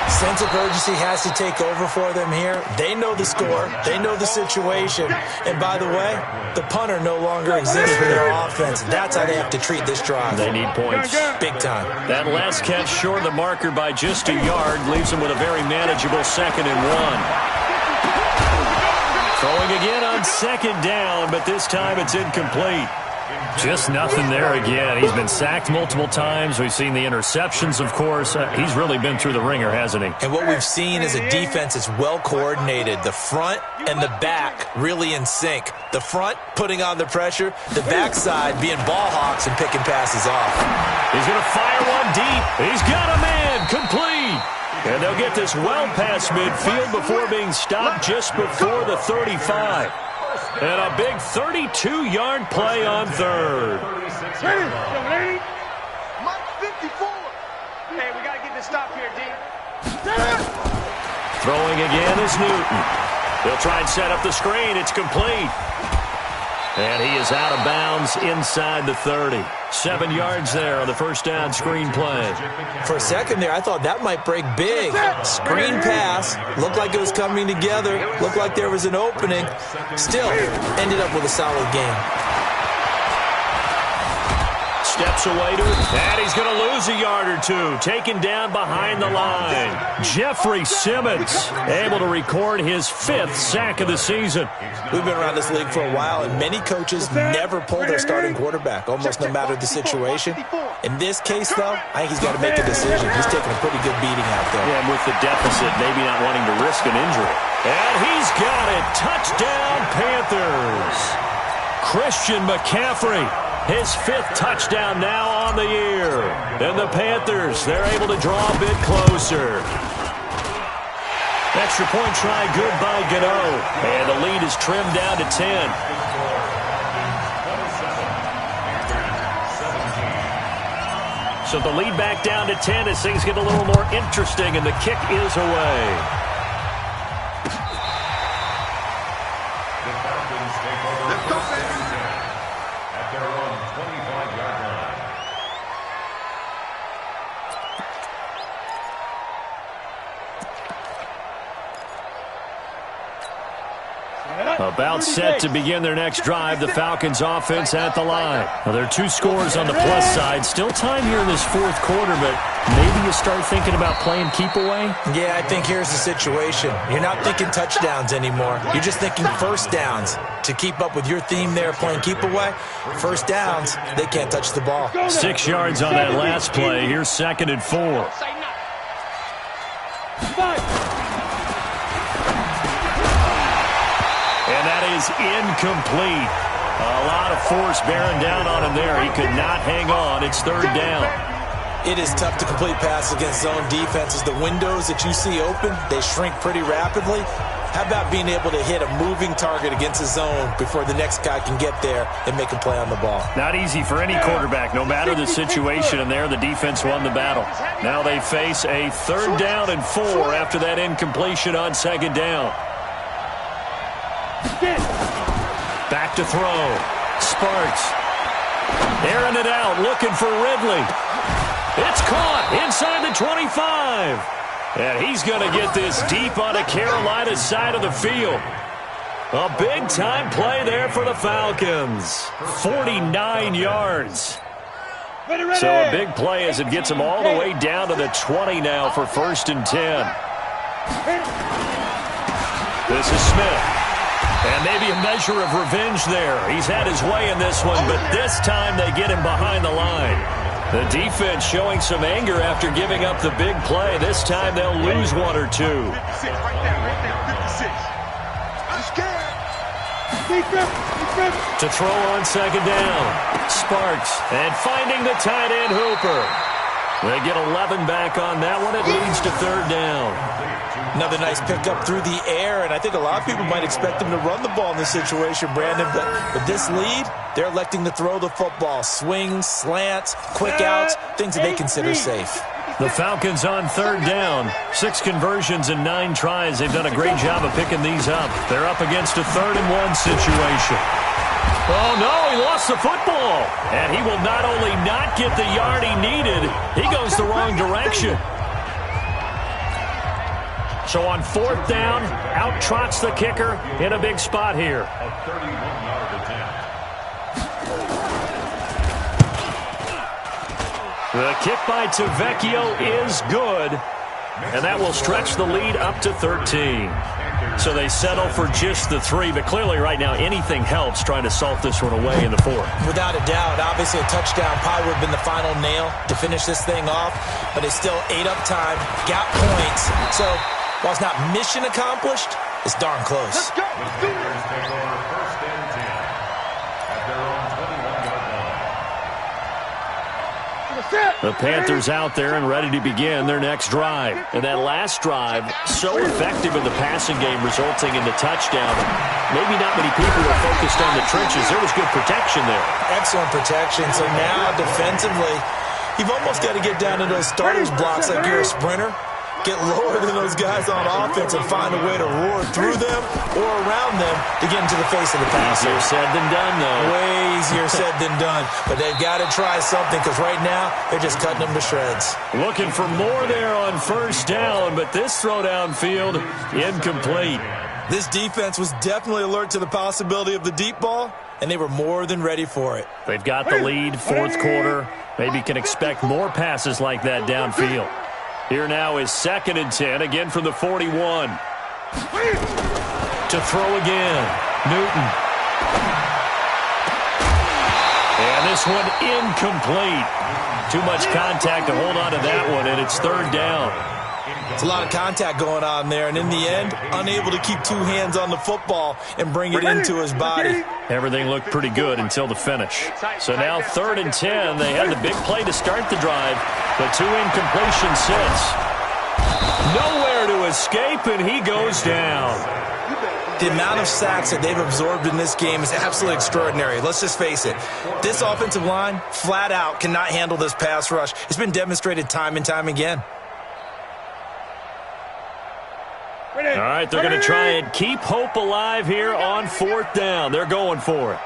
[SPEAKER 4] Sense of urgency has to take over for them here. They know the score. They know the situation. And by the way, the punter no longer exists for their offense. That's how they have to treat this drive.
[SPEAKER 1] They need points.
[SPEAKER 4] Big time.
[SPEAKER 1] That last catch short of the marker by just a yard leaves them with a very manageable 2nd and 1. Throwing again on 2nd down, but this time it's incomplete. Just nothing there again. He's been sacked multiple times. We've seen the interceptions, of course. He's really been through the ringer, hasn't he?
[SPEAKER 4] And what we've seen is a defense that's well coordinated. The front and the back really in sync. The front putting on the pressure, the backside being ball hawks and picking passes off.
[SPEAKER 1] He's going to fire one deep. He's got a man complete. And they'll get this well past midfield before being stopped just before the 35. And a big 32-yard play on 3rd.
[SPEAKER 2] Mike 54.
[SPEAKER 3] Hey, we got to get this stop here, D.
[SPEAKER 1] Throwing again is Newton. They'll try and set up the screen. It's complete. And he is out of bounds inside the 30. 7 yards there on the first down screen play.
[SPEAKER 4] For a second there, I thought that might break big. Screen pass. Looked like it was coming together. Looked like there was an opening. Still, ended up with a solid game.
[SPEAKER 1] Steps away to it, and he's going to lose a yard or two. Taken down behind the line. Jeffrey Simmons able to record his 5th sack of the season.
[SPEAKER 4] We've been around this league for a while, and many coaches never pull their starting quarterback, almost no matter the situation. In this case, though, I think he's got to make a decision. He's taking a pretty good beating out there.
[SPEAKER 1] Yeah, and with the deficit, maybe not wanting to risk an injury. And he's got it. Touchdown, Panthers. Christian McCaffrey. His 5th touchdown now on the year. And the Panthers, they're able to draw a bit closer. Extra point try good by Gano. And the lead is trimmed down to 10. So the lead back down to 10 as things get a little more interesting, and the kick is away.
[SPEAKER 5] The Falcons take over at their own 25-yard line.
[SPEAKER 1] About set to begin their next drive, the Falcons offense at the line. Now, there are 2 scores on the plus side. Still time here in this 4th quarter, but maybe you start thinking about playing keep away?
[SPEAKER 4] Yeah, I think here's the situation. You're not thinking touchdowns anymore. You're just thinking first downs. To keep up with your theme there, playing keep away, first downs, they can't touch the ball.
[SPEAKER 1] 6 yards on that last play. Here's 2nd and 4. And that is incomplete. A lot of force bearing down on him there. He could not hang on. It's third down.
[SPEAKER 4] It is tough to complete passes against zone defenses. The windows that you see open, they shrink pretty rapidly. How about being able to hit a moving target against a zone before the next guy can get there and make a play on the ball?
[SPEAKER 1] Not easy for any quarterback, no matter the situation. And there, the defense won the battle. Now they face a 3rd down and 4 after that incompletion on 2nd down. Back to throw. Sparks. Airing it out, looking for Ridley. It's caught inside the 25. And he's going to get this deep on the Carolina side of the field. A big-time play there for the Falcons. 49 yards. So a big play as it gets them all the way down to the 20 now for 1st and 10. This is Smith. And maybe a measure of revenge there. He's had his way in this one, but this time they get him behind the line. The defense showing some anger after giving up the big play. This time they'll lose 1 or 2.
[SPEAKER 2] 56, right there, 56. I'm scared.
[SPEAKER 1] To throw on 2nd down. Sparks. And finding the tight end Hooper. They get 11 back on that one. It leads to 3rd down.
[SPEAKER 4] Another nice pickup through the air, and I think a lot of people might expect him to run the ball in this situation, Brandon, but with this lead, they're electing to throw the football. Swings, slants, quick outs, things that they consider safe.
[SPEAKER 1] The Falcons on 3rd down. 6 conversions and 9 tries. They've done a great job of picking these up. They're up against a 3rd and 1 situation. Oh, no, he lost the football. And he will not only not get the yard he needed, he goes the wrong direction. So on 4th down, out trots the kicker in a big spot here.
[SPEAKER 5] A 31-yard attempt.
[SPEAKER 1] The kick by Tavecchio is good, and that will stretch the lead up to 13. So they settle for just the 3, but clearly right now anything helps trying to salt this one away in the 4th.
[SPEAKER 4] Without a doubt, obviously a touchdown probably would have been the final nail to finish this thing off, but it's still 8 up time, got points. So while it's not mission accomplished, it's darn close.
[SPEAKER 2] Let's go.
[SPEAKER 5] The Panthers take over 1st and 10 at their own 21-yard line.
[SPEAKER 1] The Panthers out there and ready to begin their next drive. And that last drive, so effective in the passing game, resulting in the touchdown. Maybe not many people were focused on the trenches. There was good protection there.
[SPEAKER 4] Excellent protection. So now defensively, you've almost got to get down to those starters blocks like you're a sprinter. Get lower than those guys on offense and find a way to roar through them or around them to get into the face of the passer.
[SPEAKER 1] Easier said than done, though.
[SPEAKER 4] Way easier said than done. But they've got to try something because right now they're just cutting them to shreds.
[SPEAKER 1] Looking for more there on 1st down, but this throw downfield, incomplete.
[SPEAKER 4] This defense was definitely alert to the possibility of the deep ball, and they were more than ready for it.
[SPEAKER 1] They've got the lead, 4th quarter. Maybe can expect more passes like that downfield. Here now is 2nd and 10, again from the 41. To throw again, Newton. And this one incomplete. Too much contact to hold on to that one, and it's 3rd down.
[SPEAKER 4] It's a lot of contact going on there, and in the end, unable to keep 2 hands on the football and bring it into his body.
[SPEAKER 1] Everything looked pretty good until the finish. So now 3rd and 10. They had the big play to start the drive, but 2 incompletions since. Nowhere to escape, and he goes down.
[SPEAKER 4] The amount of sacks that they've absorbed in this game is absolutely extraordinary. Let's just face it. This offensive line, flat out, cannot handle this pass rush. It's been demonstrated time and time again.
[SPEAKER 1] All right, they're going to try and keep hope alive here on 4th down. They're going for it.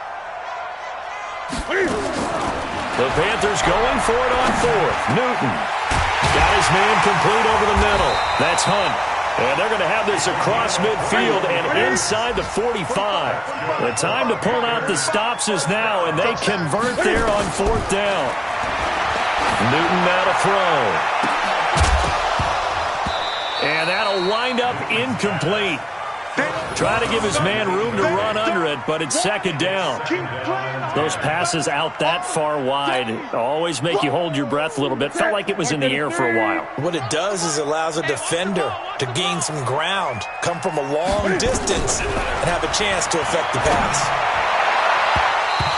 [SPEAKER 1] The Panthers going for it on 4th. Newton got his man complete over the middle. That's Hunt. And they're going to have this across midfield and inside the 45. The time to pull out the stops is now, and they convert there on 4th down. Newton now to throw. And that'll wind up incomplete. Try to give his man room to run under it, but it's second down. Those passes out that far wide always make you hold your breath a little bit. Felt like it was in the air for a while.
[SPEAKER 4] What it does is it allows a defender to gain some ground, come from a long distance, and have a chance to affect the pass.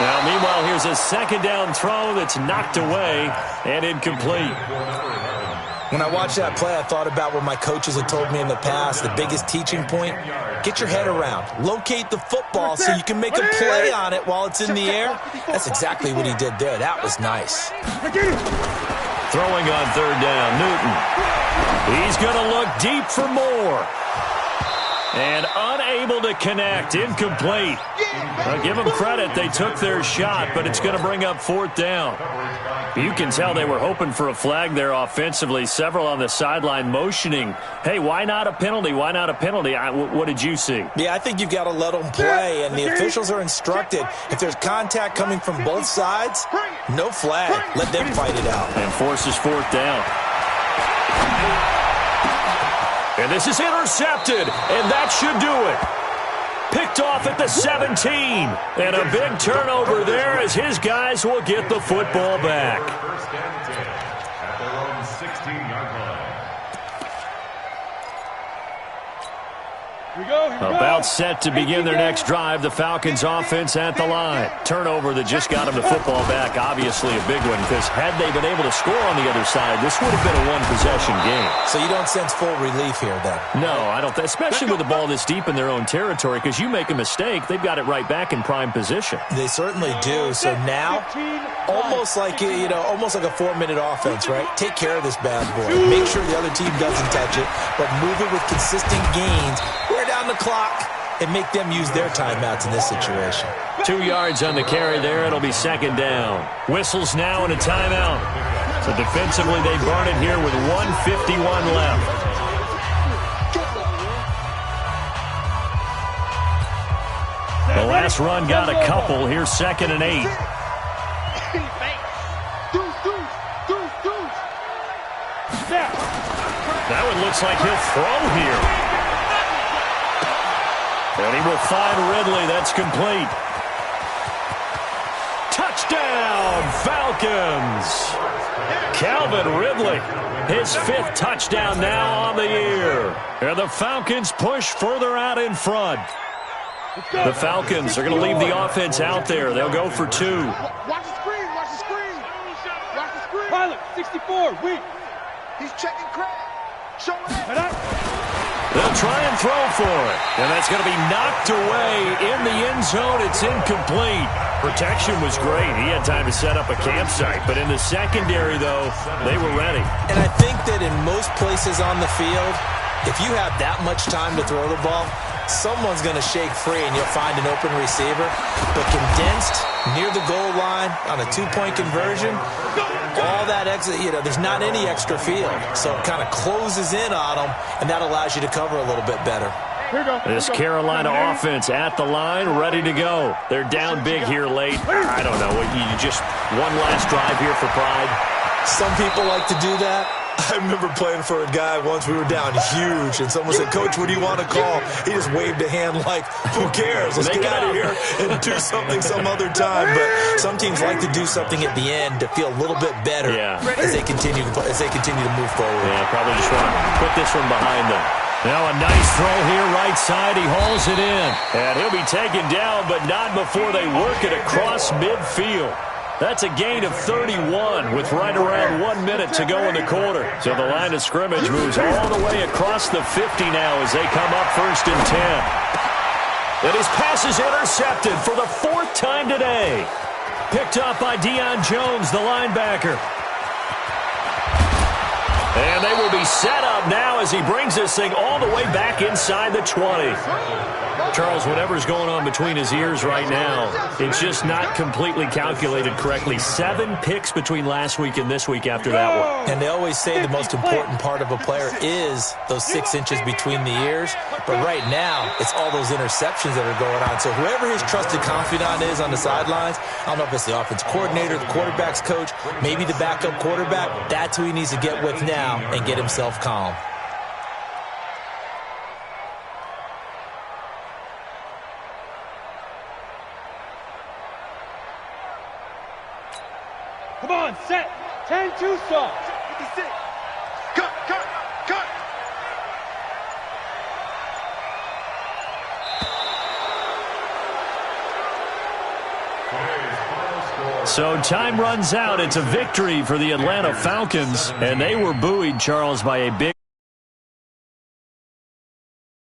[SPEAKER 1] Now, meanwhile, here's a second down throw that's knocked away and incomplete.
[SPEAKER 4] When I watched that play, I thought about what my coaches had told me in the past. The biggest teaching point, get your head around. Locate the football so you can make a play on it while it's in the air. That's exactly what he did there. That was nice.
[SPEAKER 1] Throwing on third down, Newton. He's going to look deep for more. And unable to connect, incomplete. I'll give them credit, they took their shot, but it's going to bring up fourth down. You can tell they were hoping for a flag there offensively. Several on the sideline motioning, hey, why not a penalty? Why not a penalty? What did you see?
[SPEAKER 4] Yeah, I think you've got to let them play, and the officials are instructed. If there's contact coming from both sides, no flag. Let them fight it out.
[SPEAKER 1] And forces fourth down. And this is intercepted, and that should do it. Picked off at the 17. And a big turnover there as his guys will get the football back.
[SPEAKER 5] First and 10 at their own 16-yard line.
[SPEAKER 3] Here we go, here we go.
[SPEAKER 1] About set to begin their next drive. The Falcons offense at the line. Turnover that just got them the football back. Obviously a big one, because had they been able to score on the other side, this would have been a one-possession game.
[SPEAKER 4] So you don't sense full relief here, then?
[SPEAKER 1] No, I don't. Especially with the ball this deep in their own territory, because you make a mistake, they've got it right back in prime position.
[SPEAKER 4] They certainly do. So now, almost like a 4-minute offense, right? Take care of this bad boy. Make sure the other team doesn't touch it, but move it with consistent gains. Wear down the clock and make them use their timeouts in this situation.
[SPEAKER 1] 2 yards on the carry there. It'll be second down. Whistles now and a timeout. So defensively, they burn it here with 1:51 left. The last run got a couple. Here's second and 8. That one looks like he'll throw here. And he will find Ridley. That's complete. Touchdown, Falcons. Calvin Ridley, his 5th touchdown now on the year. And the Falcons push further out in front. The Falcons are going to leave the offense out there. They'll go for 2.
[SPEAKER 2] Watch the screen, watch the screen. Watch the screen.
[SPEAKER 3] Pilot, 64, weak.
[SPEAKER 2] He's checking crab. Show it.
[SPEAKER 1] They'll try and throw for it. And that's going to be knocked away in the end zone. It's incomplete. Protection was great. He had time to set up a campsite. But in the secondary, though, they were ready.
[SPEAKER 4] And I think that in most places on the field, if you have that much time to throw the ball, someone's going to shake free and you'll find an open receiver. But condensed near the goal line on a 2-point conversion, all that extra, there's not any extra field. So it kind of closes in on them, and that allows you to cover a little bit better.
[SPEAKER 1] This Carolina offense at the line, ready to go. They're down big here late. I don't know. You just one last drive here for pride.
[SPEAKER 4] Some people like to do that. I remember playing for a guy once. We were down huge, and someone said, "Coach, what do you want to call?" He just waved a hand like, "Who cares? Let's get out of here and do something some other time." But some teams like to do something at the end to feel a little bit better as they continue to move forward.
[SPEAKER 1] Yeah, probably just want to put this one behind them. Now a nice throw here, right side. He hauls it in, and he'll be taken down, but not before they work it across midfield. That's a gain of 31 with right around 1 minute to go in the quarter. So the line of scrimmage moves all the way across the 50 now as they come up 1st and 10. And his pass is intercepted for the 4th time today. Picked up by Deion Jones, the linebacker. And they will be set up now as he brings this thing all the way back inside the 20. Charles, whatever's going on between his ears right now, it's just not completely calculated correctly. 7 picks between last week and this week after that one.
[SPEAKER 4] And they always say the most important part of a player is those 6 inches between the ears. But right now, it's all those interceptions that are going on. So whoever his trusted confidant is on the sidelines, I don't know if it's the offense coordinator, the quarterback's coach, maybe the backup quarterback, that's who he needs to get with now and get himself calm.
[SPEAKER 3] Come on, set. 10-2 stop.
[SPEAKER 2] 56. Cut, cut, cut.
[SPEAKER 1] So time runs out. It's a victory for the Atlanta Falcons, and they were buoyed, Charles, by a big